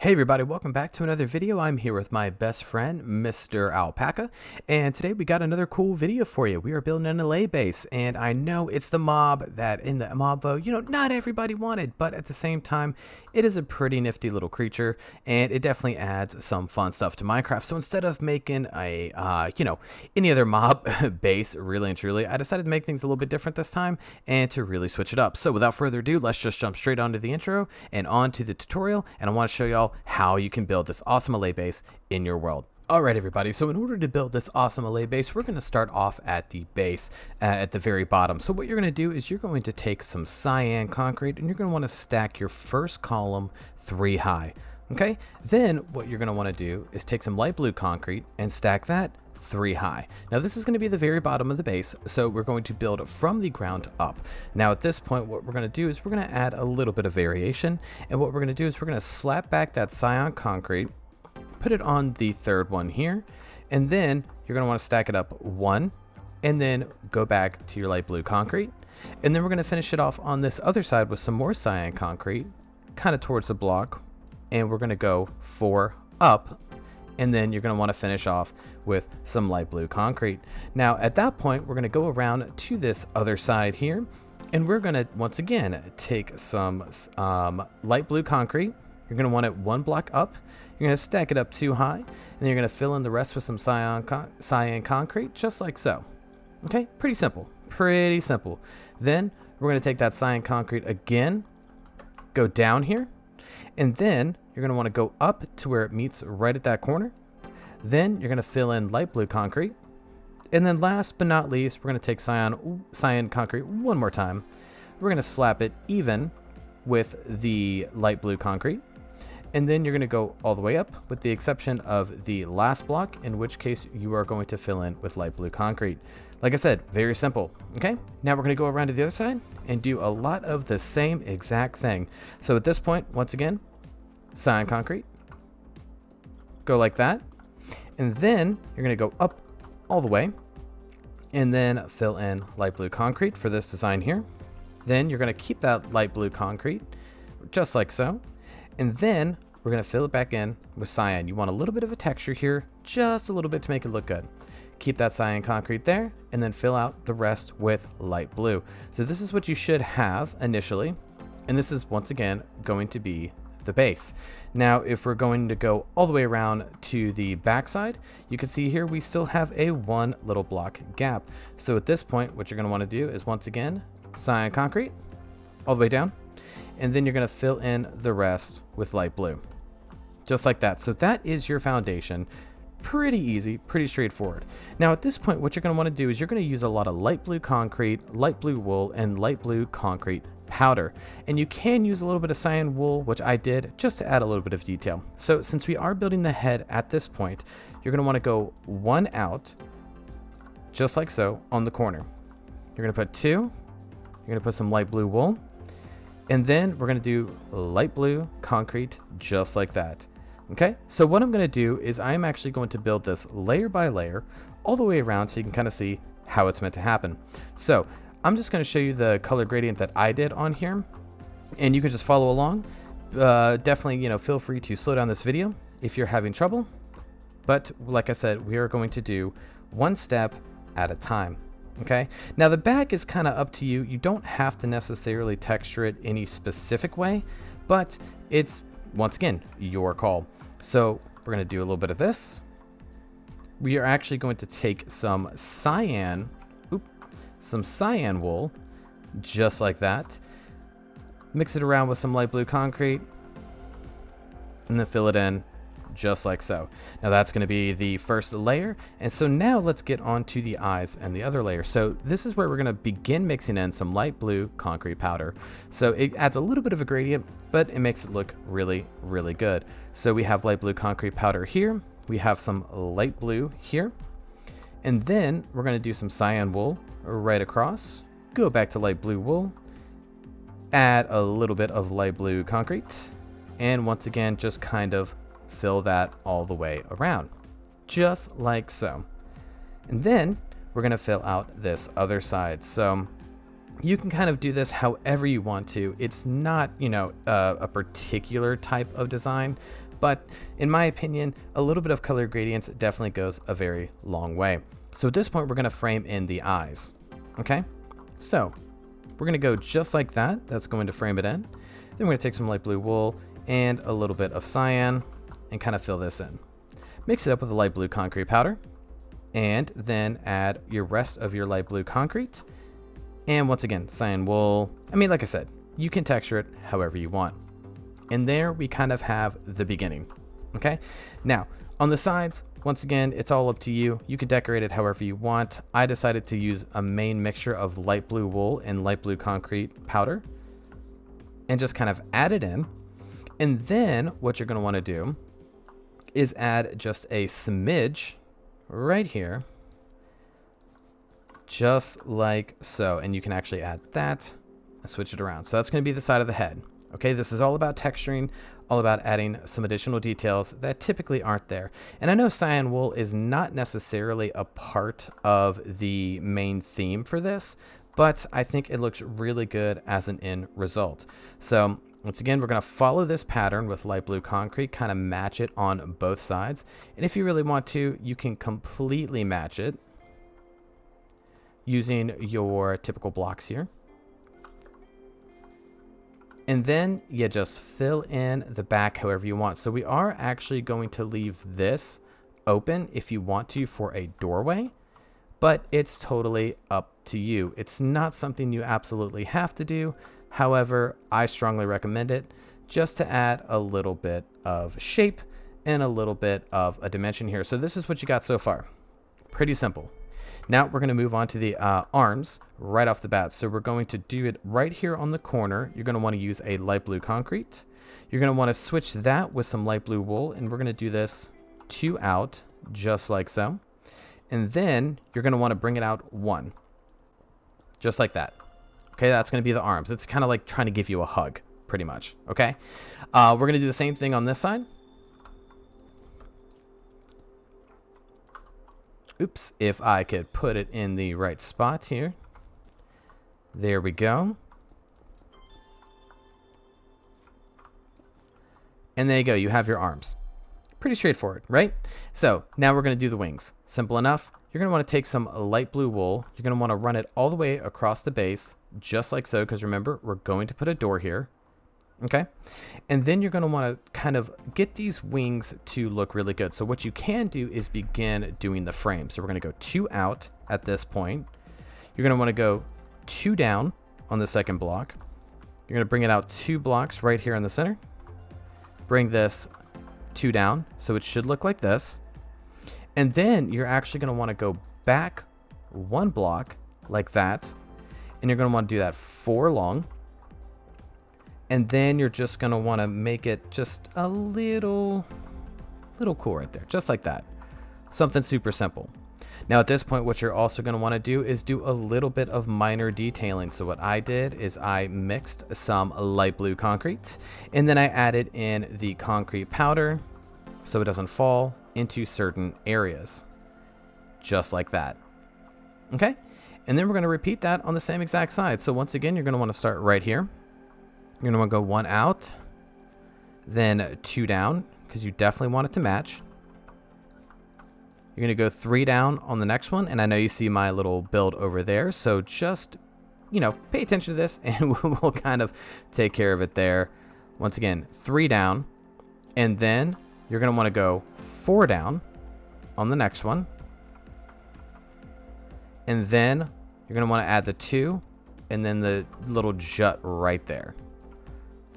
Hey everybody, welcome back to another video. I'm here with my best friend, Mr. Alpaca, and today we got another cool video for you. We are building an Allay base, and I know it's the mob that in the mob vote, not everybody wanted, but at the same time, it is a pretty nifty little creature, and it definitely adds some fun stuff to Minecraft. So instead of making a, any other mob base, really and truly, I decided to make things a little bit different this time, and to really switch it up. So without further ado, let's just jump straight onto the intro and onto the tutorial, and I want to show y'all how you can build this awesome Allay base in your world. Alright everybody, so in order to build this awesome Allay base, we're going to start off at the base at the very bottom. So what you're going to do is you're going to take some cyan concrete and you're going to want to stack your first column 3 high. Okay, then what you're going to want to do is take some light blue concrete and stack that 3 high. Now this is going to be the very bottom of the base, so we're going to build from the ground up. Now at this point, what we're going to do is we're going to add a little bit of variation, and what we're going to do is we're going to slap back that cyan concrete, put it on the third one here, and then you're going to want to stack it up 1, and then go back to your light blue concrete, and then we're going to finish it off on this other side with some more cyan concrete, kind of towards the block, and we're going to go 4 up. And then you're going to want to finish off with some light blue concrete. Now at that point, we're going to go around to this other side here, and we're going to once again take some light blue concrete. You're going to want it 1 block up. You're going to stack it up 2 high, and then you're going to fill in the rest with some cyan concrete, just like so. Okay, pretty simple, pretty simple. Then we're going to take that cyan concrete again, go down here, and then you're going to want to go up to where it meets right at that corner. Then you're going to fill in light blue concrete. And then last but not least, we're going to take cyan concrete one more time. We're going to slap it even with the light blue concrete. And then you're going to go all the way up with the exception of the last block, in which case you are going to fill in with light blue concrete. Like I said, very simple. Okay, now we're going to go around to the other side and do a lot of the same exact thing. So at this point, once again, cyan concrete, go like that, and then you're going to go up all the way and then fill in light blue concrete for this design here. Then you're going to keep that light blue concrete just like so, and then we're going to fill it back in with cyan. You want a little bit of a texture here, just a little bit to make it look good. Keep that cyan concrete there, and then fill out the rest with light blue. So this is what you should have initially, and this is once again going to be the base. Now if we're going to go all the way around to the back side, you can see here we still have a 1 little block gap. So at this point, what you're going to want to do is once again cyan concrete all the way down, and then you're going to fill in the rest with light blue, just like that. So that is your foundation. Pretty easy, pretty straightforward. Now at this point, what you're going to want to do is you're going to use a lot of light blue concrete, light blue wool, and light blue concrete powder. And you can use a little bit of cyan wool, which I did, just to add a little bit of detail. So since we are building the head at this point, you're going to want to go 1 out, just like so, on the corner. You're going to put 2, you're going to put some light blue wool, and then we're going to do light blue concrete, just like that. Okay, so what I'm going to do is I'm actually going to build this layer by layer all the way around so you can kind of see how it's meant to happen. So I'm just going to show you the color gradient that I did on here, and you can just follow along. Definitely, feel free to slow down this video if you're having trouble. But like I said, we are going to do 1 step at a time. Okay, now the back is kind of up to you. You don't have to necessarily texture it any specific way, but it's once again your call. So we're going to do a little bit of this. We are actually going to take some cyan wool, just like that, mix it around with some light blue concrete, and then fill it in just like so. Now that's going to be the first layer, and so now let's get on to the eyes and the other layer. So this is where we're going to begin mixing in some light blue concrete powder. So it adds a little bit of a gradient, but it makes it look really, really good. So we have light blue concrete powder here, we have some light blue here, and then we're going to do some cyan wool right across, go back to light blue wool, add a little bit of light blue concrete, and once again just kind of fill that all the way around, just like so. And then we're going to fill out this other side. So You can kind of do this however you want to. It's not, a particular type of design, but in my opinion, a little bit of color gradients definitely goes a very long way. So at this point, we're going to frame in the eyes. Okay, so we're going to go just like that. That's going to frame it in. Then we're going to take some light blue wool and a little bit of cyan and kind of fill this in. Mix it up with a light blue concrete powder, and then add your rest of your light blue concrete. And once again, cyan wool. I mean, like I said, you can texture it however you want. And there we kind of have the beginning. Okay, now on the sides, once again, it's all up to you. You can decorate it however you want. I decided to use a main mixture of light blue wool and light blue concrete powder and just kind of add it in. And then what you're going to want to do is add just a smidge right here, just like so. And you can actually add that and switch it around. So that's going to be the side of the head. Okay, this is all about texturing, all about adding some additional details that typically aren't there. And I know cyan wool is not necessarily a part of the main theme for this, but I think it looks really good as an end result. So once again, we're going to follow this pattern with light blue concrete, kind of match it on both sides. And if you really want to, you can completely match it using your typical blocks here. And then you just fill in the back however you want. So we are actually going to leave this open if you want to for a doorway, but it's totally up to you. It's not something you absolutely have to do. However, I strongly recommend it just to add a little bit of shape and a little bit of a dimension here. So this is what you got so far. Pretty simple. Now we're going to move on to the arms right off the bat. So we're going to do it right here on the corner. You're going to want to use a light blue concrete. You're going to want to switch that with some light blue wool, and we're going to do this 2 out, just like so. And then you're going to want to bring it out 1, just like that. Okay, that's going to be the arms. It's kind of like trying to give you a hug, pretty much. Okay, we're going to do the same thing on this side. Oops, if I could put it in the right spot here. There we go. And there you go, you have your arms. Pretty straightforward, right? So now we're going to do the wings. Simple enough. You're going to want to take some light blue wool. You're going to want to run it all the way across the base, just like so, because remember, we're going to put a door here. Okay, and then you're going to want to kind of get these wings to look really good. So what you can do is begin doing the frame. So we're going to go 2 out at this point. You're going to want to go 2 down on the second block. You're going to bring it out 2 blocks right here in the center. Bring this 2 down, so it should look like this. And then you're actually going to want to go back 1 block like that. And you're going to want to do that 4 long. And then you're just going to want to make it just a little cool right there, just like that. Something super simple. Now at this point, what you're also going to want to do is do a little bit of minor detailing. So what I did is I mixed some light blue concrete, and then I added in the concrete powder so it doesn't fall into certain areas, just like that. Okay, and then we're going to repeat that on the same exact side. So once again, you're going to want to start right here. You're going to want to go 1 out, then 2 down, because you definitely want it to match. You're going to go 3 down on the next one, and I know you see my little build over there, so just, pay attention to this, and we'll kind of take care of it there. Once again, 3 down, and then you're going to want to go 4 down on the next one, and then you're going to want to add the 2, and then the little jut right there.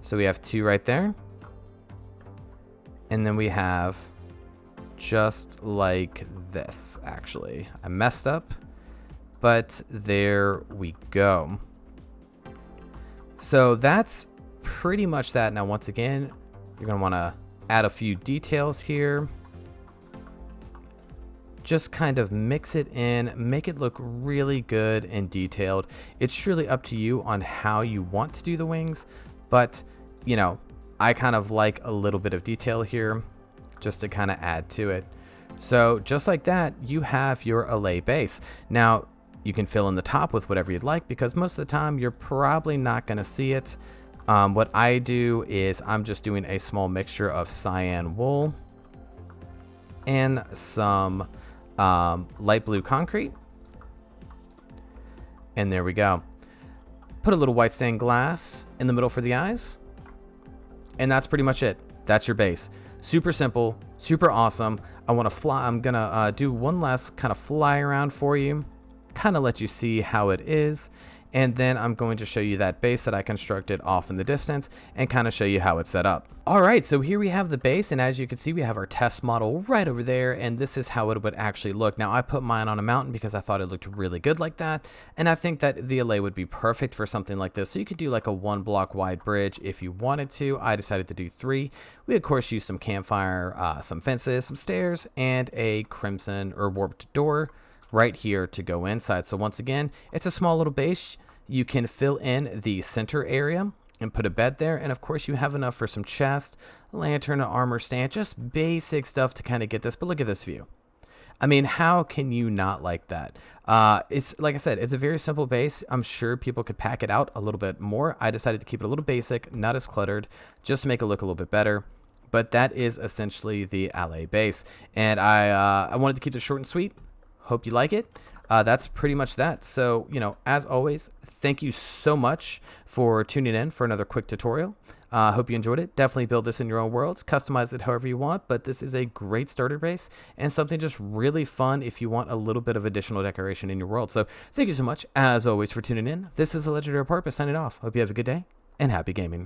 So we have 2 right there. And then we have just like this, actually. I messed up, but there we go. So that's pretty much that. Now, once again, you're going to want to add a few details here. Just kind of mix it in, make it look really good and detailed. It's truly up to you on how you want to do the wings, but I kind of like a little bit of detail here just to kind of add to it. So just like that, you have your Allay base. Now, You can fill in the top with whatever you'd like, because most of the time you're probably not going to see it. What I do is I'm just doing a small mixture of cyan wool and some light blue concrete. And there we go. Put a little white stained glass in the middle for the eyes. And that's pretty much it. That's your base. Super simple, super awesome. I'm gonna do one last kind of fly around for you, kind of let you see how it is. And then I'm going to show you that base that I constructed off in the distance and kind of show you how it's set up. All right, so here we have the base, and as you can see, we have our test model right over there, and this is how it would actually look. Now, I put mine on a mountain because I thought it looked really good like that, and I think that the Allay would be perfect for something like this. So you could do like a 1 block wide bridge if you wanted to. I decided to do 3. We, of course, used some campfire, some fences, some stairs, and a crimson or warped door right here to go inside. So once again, it's a small little base. You can fill in the center area and put a bed there. And of course you have enough for some chest, a lantern, an armor stand, just basic stuff to kind of get this. But look at this view. I mean, how can you not like that? It's like I said, it's a very simple base. I'm sure people could pack it out a little bit more. I decided to keep it a little basic, not as cluttered, just to make it look a little bit better. But that is essentially the Allay base. And I wanted to keep it short and sweet. Hope you like it. That's pretty much that. So, as always, thank you so much for tuning in for another quick tutorial. Hope you enjoyed it. Definitely build this in your own worlds, customize it however you want, but this is a great starter base and something just really fun if you want a little bit of additional decoration in your world. So thank you so much, as always, for tuning in. This is a Legendary Apartment signing off. Hope you have a good day and happy gaming.